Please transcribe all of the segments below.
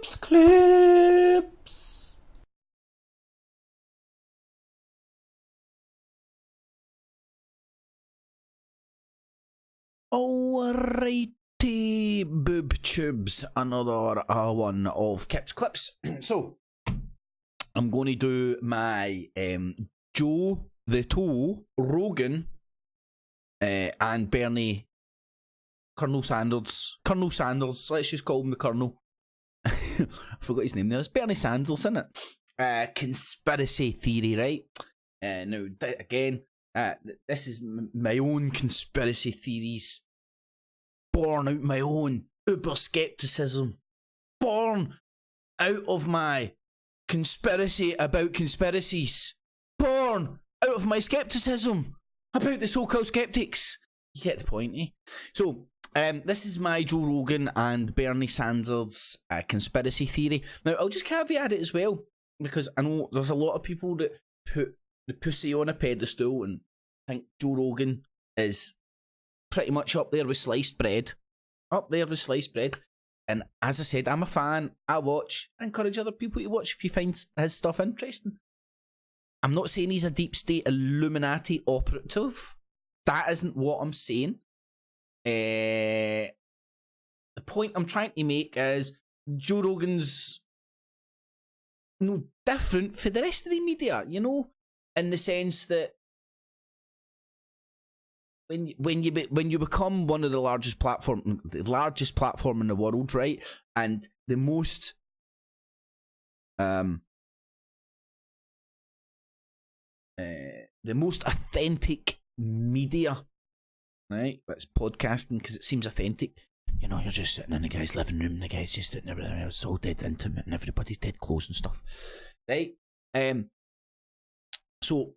Clips. Alrighty, boob tubes, another one of Kip's Clips. So, I'm going to do my Joe the Toe, Rogan, and Bernie, Colonel Sanders, let's just call him the Colonel. I forgot his name there. It's Bernie Sanders, isn't it? Conspiracy theory, right? Now, again, this is my own conspiracy theories, born out my own uber skepticism, born out of my conspiracy about conspiracies, born out of my skepticism about the so-called skeptics. You get the point, eh? So, this is my Joe Rogan and Bernie Sanders conspiracy theory. Now, I'll just caveat it as well, because I know there's a lot of people that put the pussy on a pedestal and think Joe Rogan is pretty much up there with sliced bread. And as I said, I'm a fan. I watch. I encourage other people to watch if you find his stuff interesting. I'm not saying he's a deep state Illuminati operative. That isn't what I'm saying. The point I'm trying to make is Joe Rogan's no different for the rest of the media, you know, in the sense that when you become one of the largest platform in the world, right, and the most authentic media, right? That's podcasting, because it seems authentic. You know, you're just sitting in the guy's living room, and the guy's just sitting there, it's all dead intimate, and everybody's dead close and stuff, right? So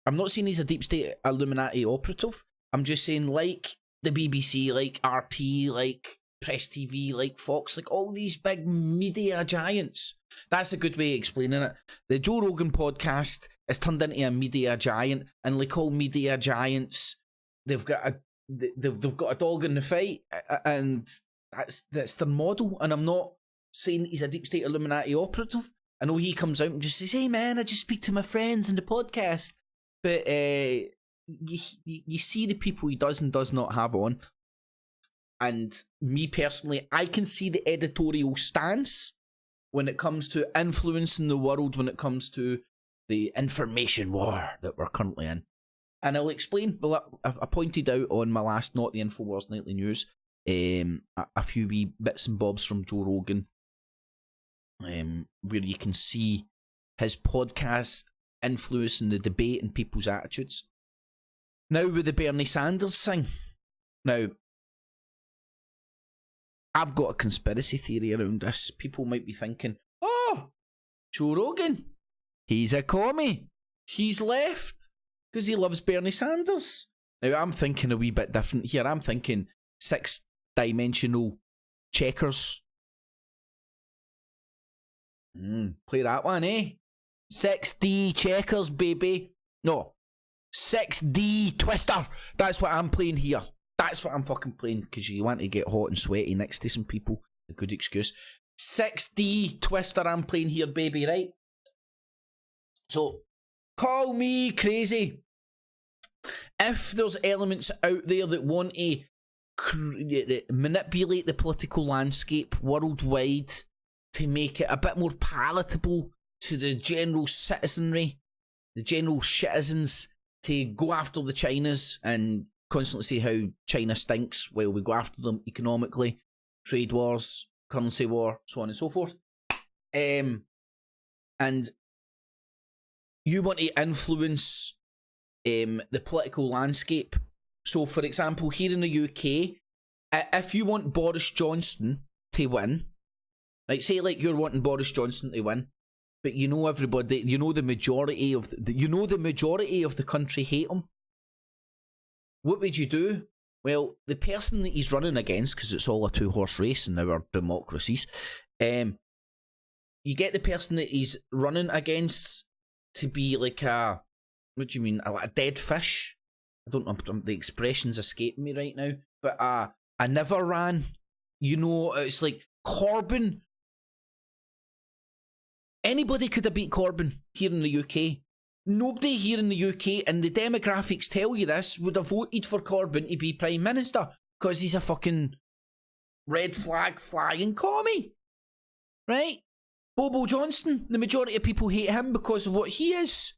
I'm not saying he's a deep state Illuminati operative. I'm just saying, like the BBC, like RT, like Press TV, like Fox, like all these big media giants. That's a good way of explaining it. The Joe Rogan podcast is turned into a media giant, and like all media giants, they've got a dog in the fight, and that's their model. And I'm not saying he's a deep state Illuminati operative. I know he comes out and just says, "Hey man, I just speak to my friends in the podcast," but you see the people he does and does not have on. And me personally, I can see the editorial stance when it comes to influencing the world, when it comes to the information war that we're currently in. And I'll explain. Well, I pointed out on my last Not the Infowars Nightly News a few wee bits and bobs from Joe Rogan, where you can see his podcast influencing the debate and people's attitudes. Now with the Bernie Sanders thing. Now, I've got a conspiracy theory around this. People might be thinking, oh, Joe Rogan, he's a commie. He's left because he loves Bernie Sanders. Now, I'm thinking a wee bit different here. I'm thinking 6-dimensional checkers. Play that one, eh? 6D checkers, baby. No. 6D Twister. That's what I'm playing here. That's what I'm fucking playing, because you want to get hot and sweaty next to some people. A good excuse. 6D Twister I'm playing here, baby, right? So, call me crazy. If there's elements out there that want to manipulate the political landscape worldwide to make it a bit more palatable to the general citizenry, the general citizens, to go after the Chinas and constantly say how China stinks while we go after them economically, trade wars, currency war, so on and so forth. And you want to influence the political landscape. So, for example, here in the UK, if you want Boris Johnson to win, like say like you're wanting Boris Johnson to win, but you know everybody, you know the majority of the country hate him. What would you do? Well, the person that he's running against, because it's all a two-horse race in our democracies, you get the person that he's running against to be like a, what do you mean, a dead fish? I don't know, the expression's escaping me right now, but I never ran. You know, it's like Corbyn Anybody could have beat Corbyn here in the UK. Nobody here in the UK, and the demographics tell you this, would have voted for Corbyn to be Prime Minister because he's a fucking red flag flying commie. Right? Bobo Johnson, the majority of people hate him because of what he is.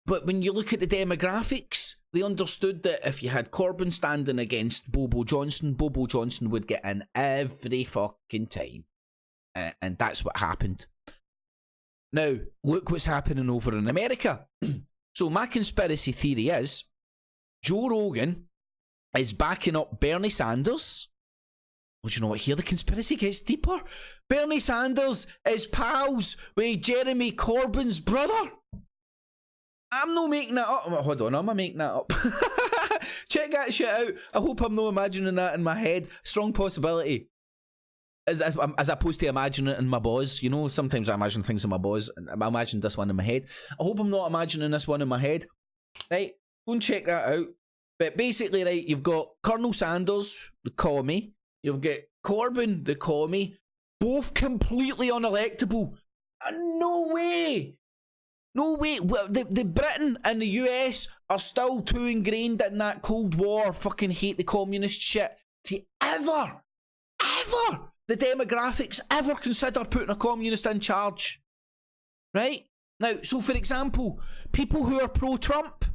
But when you look at the demographics, they understood that if you had Corbyn standing against Bobo Johnson would get in every fucking time. And that's what happened. Now, look what's happening over in America. So my conspiracy theory is Joe Rogan is backing up Bernie Sanders. Well, do you know what? Here the conspiracy gets deeper. Bernie Sanders is pals with Jeremy Corbyn's brother. I'm not making that up. Hold on, am I making that up? Check that shit out. I hope I'm not imagining that in my head. Strong possibility. As opposed to imagining it in my balls. You know, sometimes I imagine things in my balls, and I imagine this one in my head. I hope I'm not imagining this one in my head. Right, go and check that out. But basically, right, you've got Colonel Sanders, the commie. You've got Corbyn, the commie. Both completely unelectable. No way. No way. Well, the Britain and the US are still too ingrained in that Cold War fucking hate the communist shit to ever the demographics ever consider putting a communist in charge. Right? Now, so for example, people who are pro-Trump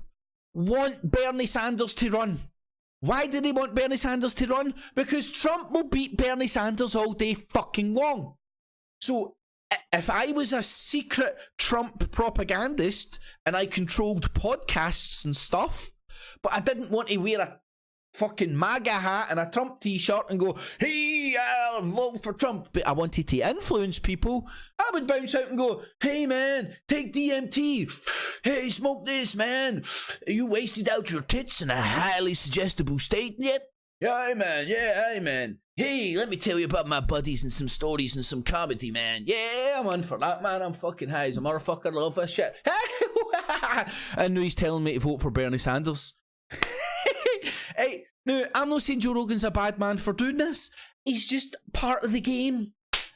want Bernie Sanders to run. Why do they want Bernie Sanders to run? Because Trump will beat Bernie Sanders all day fucking long. So, if I was a secret Trump propagandist and I controlled podcasts and stuff, but I didn't want to wear a fucking MAGA hat and a Trump t-shirt and go, hey, I'll vote for Trump, but I wanted to influence people, I would bounce out and go, hey man, take DMT, hey, smoke this man, you wasted out your tits in a highly suggestible state yet? Yeah, hey man, hey, let me tell you about my buddies and some stories and some comedy, man. Yeah, I'm on for that, man. I'm fucking high as a motherfucker. Love this shit. I know he's telling me to vote for Bernie Sanders. Hey, no, I'm not saying Joe Rogan's a bad man for doing this. He's just part of the game.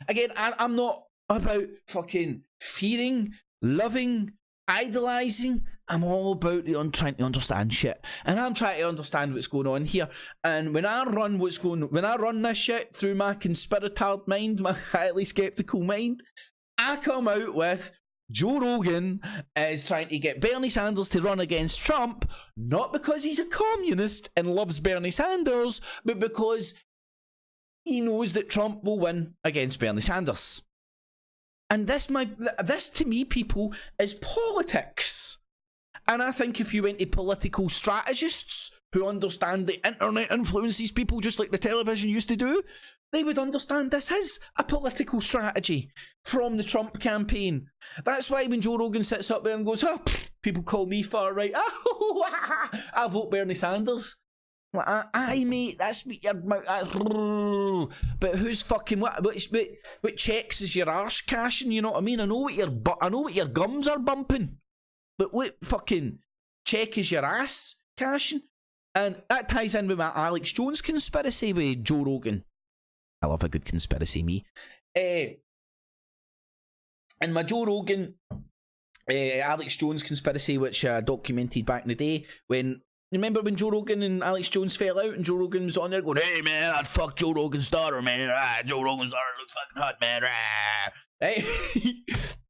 Again, I'm not about fucking fearing, loving, idolising. I'm all about trying to understand shit, and I'm trying to understand what's going on here. And when I run this shit through my conspiratard mind, my highly skeptical mind, I come out with Joe Rogan is trying to get Bernie Sanders to run against Trump, not because he's a communist and loves Bernie Sanders, but because he knows that Trump will win against Bernie Sanders. And this to me, people, is politics. And I think if you went to political strategists who understand the internet influences people just like the television used to do, they would understand this is a political strategy from the Trump campaign. That's why when Joe Rogan sits up there and goes, oh, people call me far right, I vote Bernie Sanders. Like, aye, mate, that's what you're... But who's fucking... What checks is your arse cashing, you know what I mean? I know what your gums are bumping. But what fucking check is your ass cashing? And that ties in with my Alex Jones conspiracy with Joe Rogan. I love a good conspiracy, me. And my Joe Rogan, Alex Jones conspiracy, which I documented back in the day, remember when Joe Rogan and Alex Jones fell out and Joe Rogan was on there going, hey man, I'd fuck Joe Rogan's daughter, man. Joe Rogan's daughter looks fucking hot, man. Right?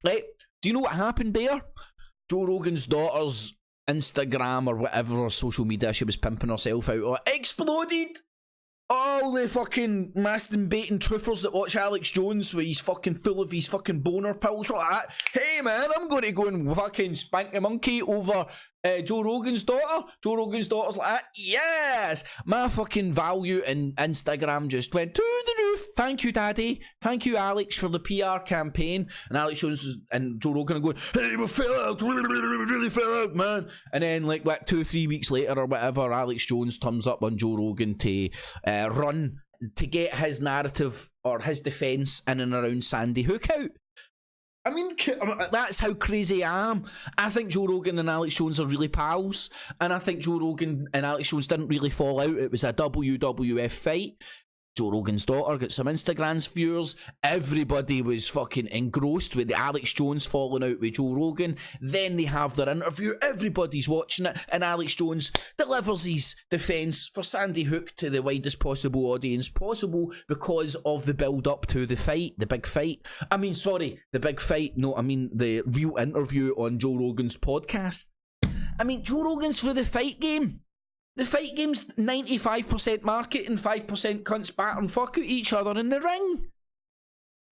Right? Do you know what happened there? Joe Rogan's daughter's Instagram or whatever social media she was pimping herself out of exploded. All the fucking masturbating truthers that watch Alex Jones where he's fucking full of his fucking boner pills like that. Hey man, I'm going to go and fucking spank the monkey over Joe Rogan's daughter. Joe Rogan's daughter's like that. Yes! My fucking value in Instagram just went to the roof. Thank you, Daddy. Thank you, Alex, for the PR campaign. And Alex Jones and Joe Rogan are going, hey, we fell out. Really fell out, man. And then, like, what, 2 or 3 weeks later or whatever, Alex Jones turns up on Joe Rogan to run to get his narrative or his defence in and around Sandy Hook out. I mean, that's how crazy I am. I think Joe Rogan and Alex Jones are really pals, and I think Joe Rogan and Alex Jones didn't really fall out. It was a WWF fight. Joe Rogan's daughter got some Instagrams viewers. Everybody was fucking engrossed with the Alex Jones falling out with Joe Rogan. Then they have their interview. Everybody's watching it, and Alex Jones delivers his defence for Sandy Hook to the widest possible audience possible because of the build-up to the fight, the big fight. I mean, sorry, the big fight. No, I mean the real interview on Joe Rogan's podcast. I mean, Joe Rogan's for the fight game. The fight game's 95% market and 5% cunts batter and fuck out each other in the ring.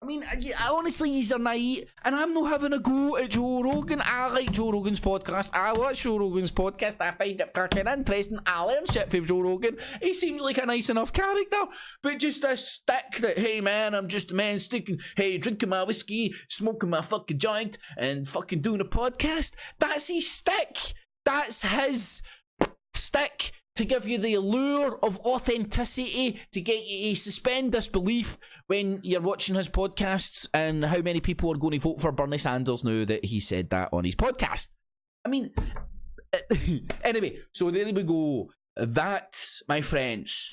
I mean, honestly, these are naive, and I'm not having a go at Joe Rogan. I like Joe Rogan's podcast. I watch Joe Rogan's podcast. I find it fucking interesting. I learn shit from Joe Rogan. He seems like a nice enough character, but just a stick that, hey man, I'm just a man sticking, hey, drinking my whiskey, smoking my fucking joint, and fucking doing a podcast. That's his stick. That's his stick to give you the allure of authenticity, to get you to suspend disbelief when you're watching his podcasts, and how many people are going to vote for Bernie Sanders now that he said that on his podcast. I mean, anyway, so there we go. That, my friends,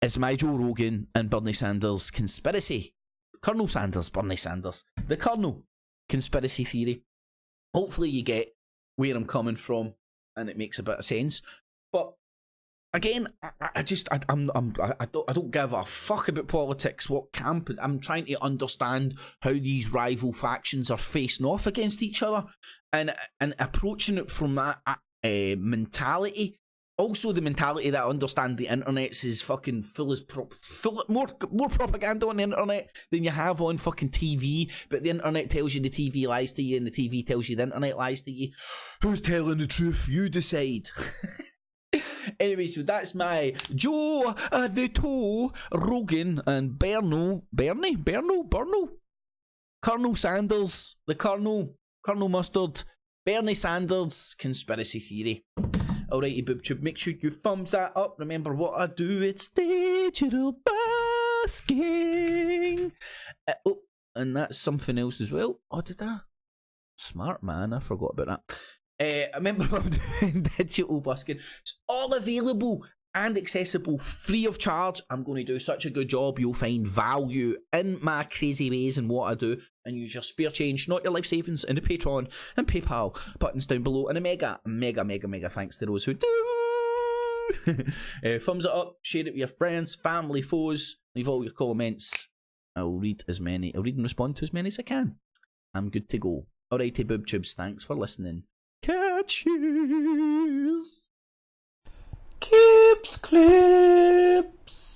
is my Joe Rogan and Bernie Sanders conspiracy. Colonel Sanders, Bernie Sanders, the Colonel conspiracy theory. Hopefully you get where I'm coming from, and it makes a bit of sense. But again, I don't give a fuck about politics. What camp? I'm trying to understand how these rival factions are facing off against each other, and approaching it from that mentality. Also, the mentality that I understand the internet is fucking full more propaganda on the internet than you have on fucking TV. But the internet tells you the TV lies to you, and the TV tells you the internet lies to you. Who's telling the truth? You decide. Anyway, so that's my Joe the Toe Rogan and Colonel Sanders, the Colonel Mustard, Bernie Sanders conspiracy theory. Alrighty, BoobTube, make sure you thumbs that up. Remember what I do, it's digital basking. Oh, and that's something else as well. Oh, did I? Smart man, I forgot about that. Remember I'm doing digital busking. It's all available and accessible free of charge. I'm going to do such a good job, you'll find value in my crazy ways and what I do, and use your spare change, not your life savings, in the Patreon and PayPal buttons down below. And a mega thanks to those who do. Thumbs it up, share it with your friends, family, foes, leave all your comments. I'll read and respond to as many as I can. I'm good to go. Alrighty, BoobTubes, thanks for listening. Catches. Cips clips.